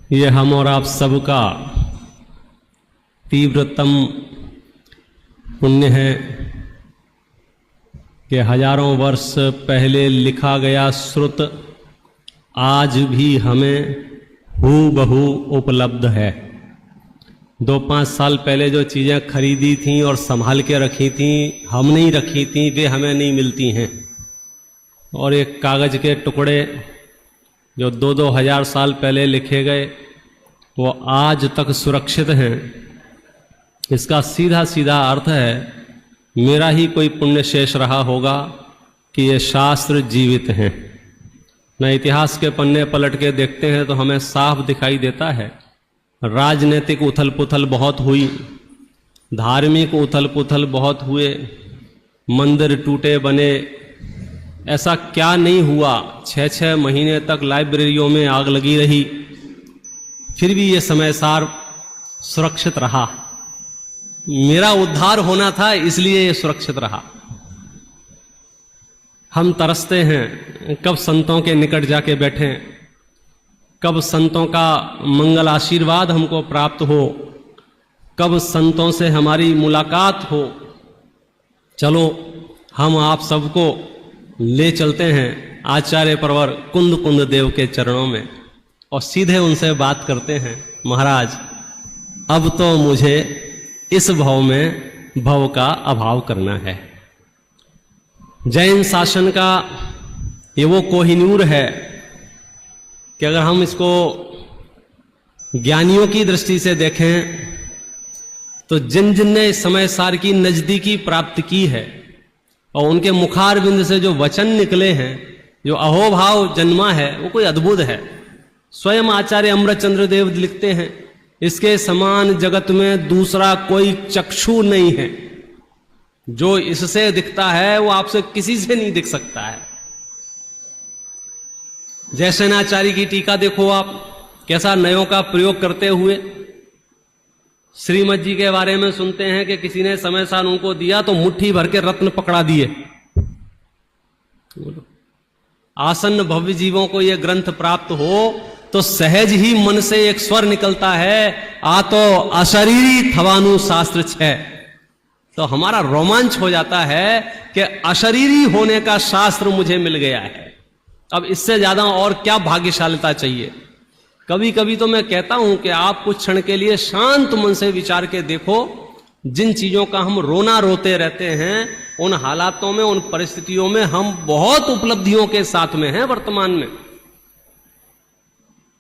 ये हम और आप सबका तीव्रतम पुण्य है कि हजारों वर्ष पहले लिखा गया श्रुत आज भी हमें हूबहू उपलब्ध है। 2-5 साल पहले जो चीज़ें खरीदी थीं और संभाल के रखी थीं, हम नहीं रखी थीं, वे हमें नहीं मिलती हैं। और एक कागज़ के टुकड़े जो 2-2 हज़ार साल पहले लिखे गए वो आज तक सुरक्षित हैं। इसका सीधा सीधा अर्थ है मेरा ही कोई पुण्य शेष रहा होगा कि ये शास्त्र जीवित हैं। न इतिहास के पन्ने पलट के देखते हैं तो हमें साफ दिखाई देता है राजनीतिक उथल पुथल बहुत हुई, धार्मिक उथल पुथल बहुत हुए, मंदिर टूटे बने, ऐसा क्या नहीं हुआ। 6-6 महीने तक लाइब्रेरियों में आग लगी रही, फिर भी ये समय सार सुरक्षित रहा। मेरा उद्धार होना था इसलिए ये सुरक्षित रहा। हम तरसते हैं कब संतों के निकट जाके बैठें, कब संतों का मंगल आशीर्वाद हमको प्राप्त हो, कब संतों से हमारी मुलाकात हो। चलो हम आप सबको ले चलते हैं आचार्य प्रवर कुंद कुंद देव के चरणों में और सीधे उनसे बात करते हैं, महाराज अब तो मुझे इस भव में भव का अभाव करना है। जैन शासन का ये वो कोहिनूर है कि अगर हम इसको ज्ञानियों की दृष्टि से देखें तो जिन जिन ने समय सार की नजदीकी प्राप्त की है और उनके मुखारविंद से जो वचन निकले हैं, जो अहोभाव जन्मा है, वो कोई अद्भुत है। स्वयं आचार्य अमृतचंद्र देव लिखते हैं इसके समान जगत में दूसरा कोई चक्षु नहीं है। जो इससे दिखता है वो आपसे किसी से नहीं दिख सकता है। जयसेनाचार्य की टीका देखो आप, कैसा नयों का प्रयोग करते हुए श्रीमद जी के बारे में सुनते हैं कि किसी ने समय सार उनको दिया तो मुट्ठी भर के रत्न पकड़ा दिए। आसन्न भव्य जीवों को यह ग्रंथ प्राप्त हो तो सहज ही मन से एक स्वर निकलता है, आ तो अशरीरी थवानु शास्त्र छे। तो हमारा रोमांच हो जाता है कि अशरीरी होने का शास्त्र मुझे मिल गया है। अब इससे ज्यादा और क्या भाग्यशालिता चाहिए। कभी कभी तो मैं कहता हूं कि आप कुछ क्षण के लिए शांत मन से विचार के देखो, जिन चीजों का हम रोना रोते रहते हैं उन हालातों में, उन परिस्थितियों में हम बहुत उपलब्धियों के साथ में हैं वर्तमान में।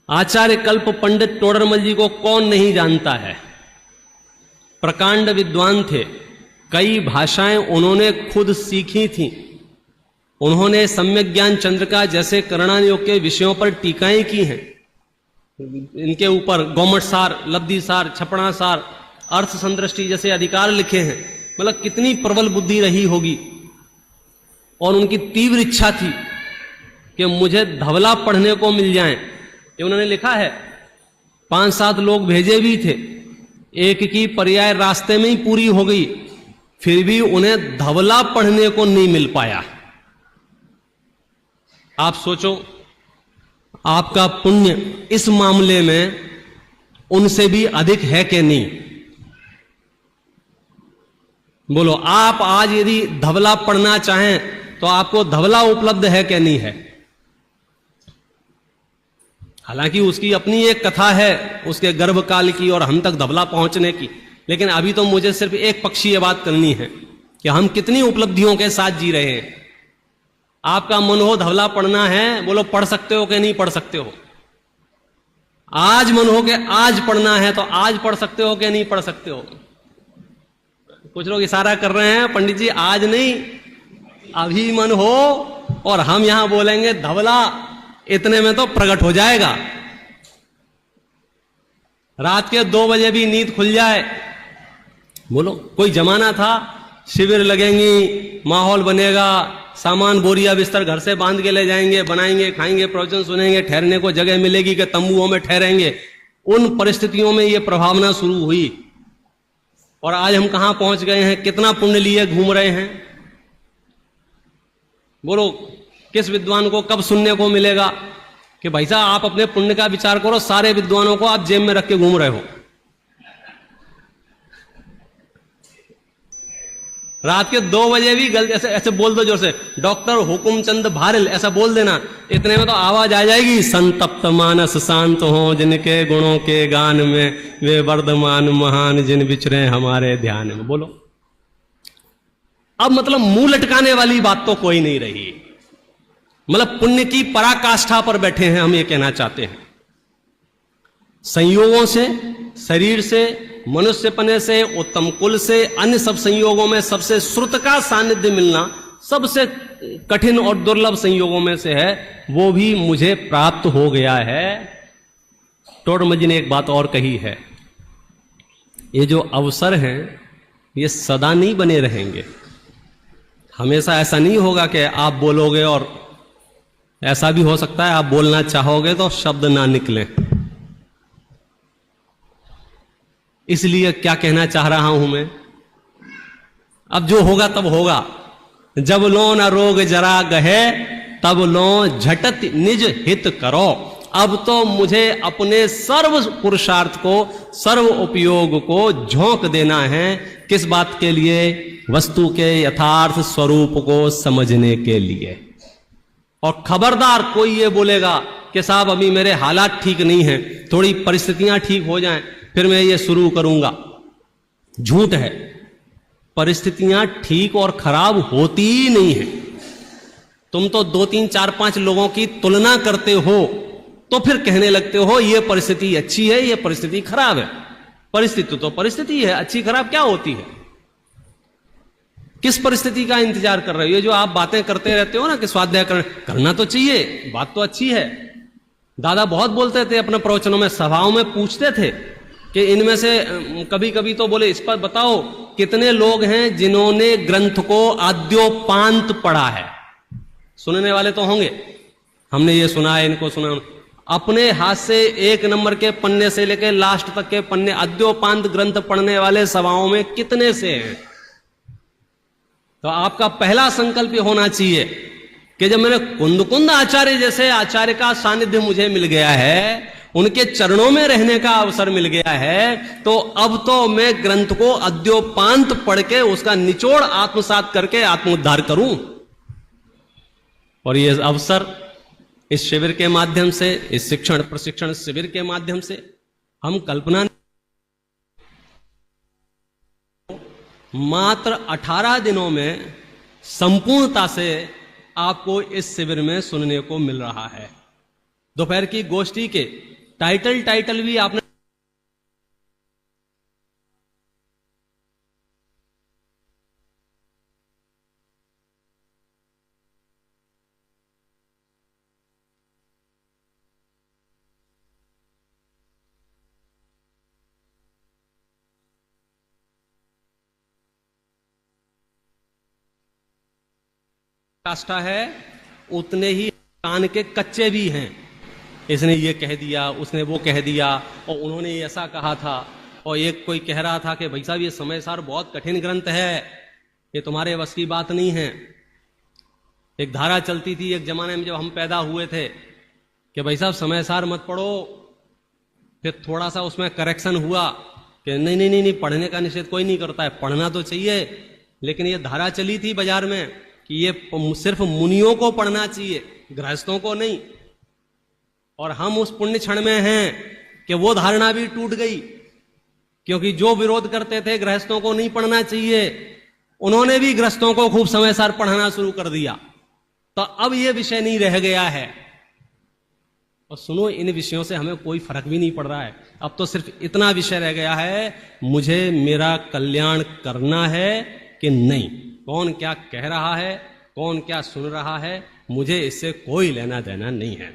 आचार्य कल्प पंडित टोडरमल जी को कौन नहीं जानता है। प्रकांड विद्वान थे, कई भाषाएं उन्होंने खुद सीखी थी। उन्होंने सम्यक ज्ञान चंद्रिका जैसे करणायोग के विषयों पर टीकाएं की हैं। इनके ऊपर गौमट सार, लब्धि सार, छपड़ा सार, अर्थ संदृष्टि जैसे अधिकार लिखे हैं। मतलब कितनी प्रबल बुद्धि रही होगी। और उनकी तीव्र इच्छा थी कि मुझे धवला पढ़ने को मिल जाए। ये उन्होंने लिखा है। 5-7 लोग भेजे भी थे, एक की पर्याय रास्ते में ही पूरी हो गई, फिर भी उन्हें धवला पढ़ने को नहीं मिल पाया। आप सोचो आपका पुण्य इस मामले में उनसे भी अधिक है कि नहीं। बोलो आप आज यदि धवला पढ़ना चाहें तो आपको धवला उपलब्ध है कि नहीं है। हालांकि उसकी अपनी एक कथा है उसके गर्भकाल की और हम तक धवला पहुंचने की, लेकिन अभी तो मुझे सिर्फ एक पक्षी ये बात करनी है कि हम कितनी उपलब्धियों के साथ जी रहे हैं। आपका मन हो धवला पढ़ना है, बोलो पढ़ सकते हो कि नहीं पढ़ सकते हो। आज मन हो कि आज पढ़ना है तो आज पढ़ सकते हो कि नहीं पढ़ सकते हो। कुछ लोग इशारा कर रहे हैं पंडित जी आज नहीं, अभी मन हो, और हम यहां बोलेंगे धवला इतने में तो प्रकट हो जाएगा। रात के 2 बजे भी नींद खुल जाए। बोलो कोई जमाना था शिविर लगेंगी, माहौल बनेगा, सामान बोरिया बिस्तर घर से बांध के ले जाएंगे, बनाएंगे, खाएंगे, प्रवचन सुनेंगे, ठहरने को जगह मिलेगी कि तंबुओं में ठहरेंगे। उन परिस्थितियों में यह प्रभावना शुरू हुई और आज हम कहां पहुंच गए हैं, कितना पुण्य लिए घूम रहे हैं। बोलो किस विद्वान को कब सुनने को मिलेगा कि भाई साहब आप अपने पुण्य का विचार करो, सारे विद्वानों को आप जेब में रख के घूम रहे हो। रात के 2 बजे भी गलती ऐसे ऐसे बोल दो जोर से, डॉक्टर हुकुमचंद भारिल ऐसा बोल देना, इतने में तो आवाज आ जाएगी, संतप्त मानस शांत हो जिनके गुणों के गान में, वे वर्धमान महान जिन विचरे हमारे ध्यान में। बोलो, अब मतलब मुंह लटकाने वाली बात तो कोई नहीं रही, मतलब पुण्य की पराकाष्ठा पर बैठे हैं हम, ये कहना चाहते हैं। संयोगों से, शरीर से, मनुष्यपने से, उत्तम कुल से, अन्य सब संयोगों में सबसे श्रुत का सानिध्य मिलना सबसे कठिन और दुर्लभ संयोगों में से है, वो भी मुझे प्राप्त हो गया है। टोडरमल जी ने एक बात और कही है, ये जो अवसर हैं ये सदा नहीं बने रहेंगे। हमेशा ऐसा नहीं होगा कि आप बोलोगे और ऐसा भी हो सकता है आप बोलना चाहोगे तो शब्द ना निकले। इसलिए क्या कहना चाह रहा हूं मैं, अब जो होगा तब होगा। जब लो न रोग जरा गहे, तब लो झटत निज हित करो। अब तो मुझे अपने सर्व पुरुषार्थ को, सर्व उपयोग को झोंक देना है। किस बात के लिए? वस्तु के यथार्थ स्वरूप को समझने के लिए। और खबरदार कोई ये बोलेगा कि साहब अभी मेरे हालात ठीक नहीं हैं, थोड़ी परिस्थितियां ठीक हो जाएं फिर मैं ये शुरू करूंगा, झूठ है। परिस्थितियां ठीक और खराब होती ही नहीं है। तुम तो 2, 3, 4, 5 लोगों की तुलना करते हो तो फिर कहने लगते हो ये परिस्थिति अच्छी है, ये परिस्थिति खराब है। परिस्थिति तो परिस्थिति है, अच्छी खराब क्या होती है? किस परिस्थिति का इंतजार कर रहे हो? ये जो आप बातें करते रहते हो ना कि स्वाध्याय करना तो चाहिए, बात तो अच्छी है। दादा बहुत बोलते थे अपने प्रवचनों में, सभाओं में पूछते थे कि इनमें से कभी कभी तो बोले इस पर बताओ कितने लोग हैं जिन्होंने ग्रंथ को आद्योपांत पढ़ा है। सुनने वाले तो होंगे, हमने ये सुना है, इनको सुना। अपने हाथ से 1 नंबर के पन्ने से लेकर लास्ट तक के पन्ने आद्योपांत ग्रंथ पढ़ने वाले सभाओं में कितने से हैं? तो आपका पहला संकल्प ये होना चाहिए कि जब मैंने कुंद आचार्य जैसे आचार्य का सानिध्य मुझे मिल गया है, उनके चरणों में रहने का अवसर मिल गया है, तो अब तो मैं ग्रंथ को अद्योपांत पढ़ के उसका निचोड़ आत्मसात करके आत्मोद्धार करूं। और ये अवसर इस शिविर के माध्यम से, इस शिक्षण प्रशिक्षण शिविर के माध्यम से हम कल्पना, मात्र 18 दिनों में संपूर्णता से आपको इस शिविर में सुनने को मिल रहा है। दोपहर की गोष्ठी के टाइटल भी आपने काष्ठा है, उतने ही कान के कच्चे भी हैं। इसने ये कह दिया, उसने वो कह दिया, और उन्होंने ऐसा कहा था। और एक कोई कह रहा था कि भाई साहब ये समय सार बहुत कठिन ग्रंथ है, ये तुम्हारे बस की बात नहीं है। एक धारा चलती थी एक जमाने में जब हम पैदा हुए थे कि भाई साहब समय सार मत पढ़ो। फिर थोड़ा सा उसमें करेक्शन हुआ कि नहीं नहीं नहीं नहीं, पढ़ने का निषेध कोई नहीं करता है, पढ़ना तो चाहिए। लेकिन ये धारा चली थी बाजार में कि ये सिर्फ मुनियों को पढ़ना चाहिए, गृहस्थों को नहीं। और हम उस पुण्य क्षण में हैं कि वो धारणा भी टूट गई, क्योंकि जो विरोध करते थे गृहस्थों को नहीं पढ़ना चाहिए, उन्होंने भी गृहस्थों को खूब समय सार पढ़ाना शुरू कर दिया। तो अब ये विषय नहीं रह गया है। और सुनो, इन विषयों से हमें कोई फर्क भी नहीं पड़ रहा है। अब तो सिर्फ इतना विषय रह गया है, मुझे मेरा कल्याण करना है कि नहीं। कौन क्या कह रहा है, कौन क्या सुन रहा है, मुझे इससे कोई लेना देना नहीं है।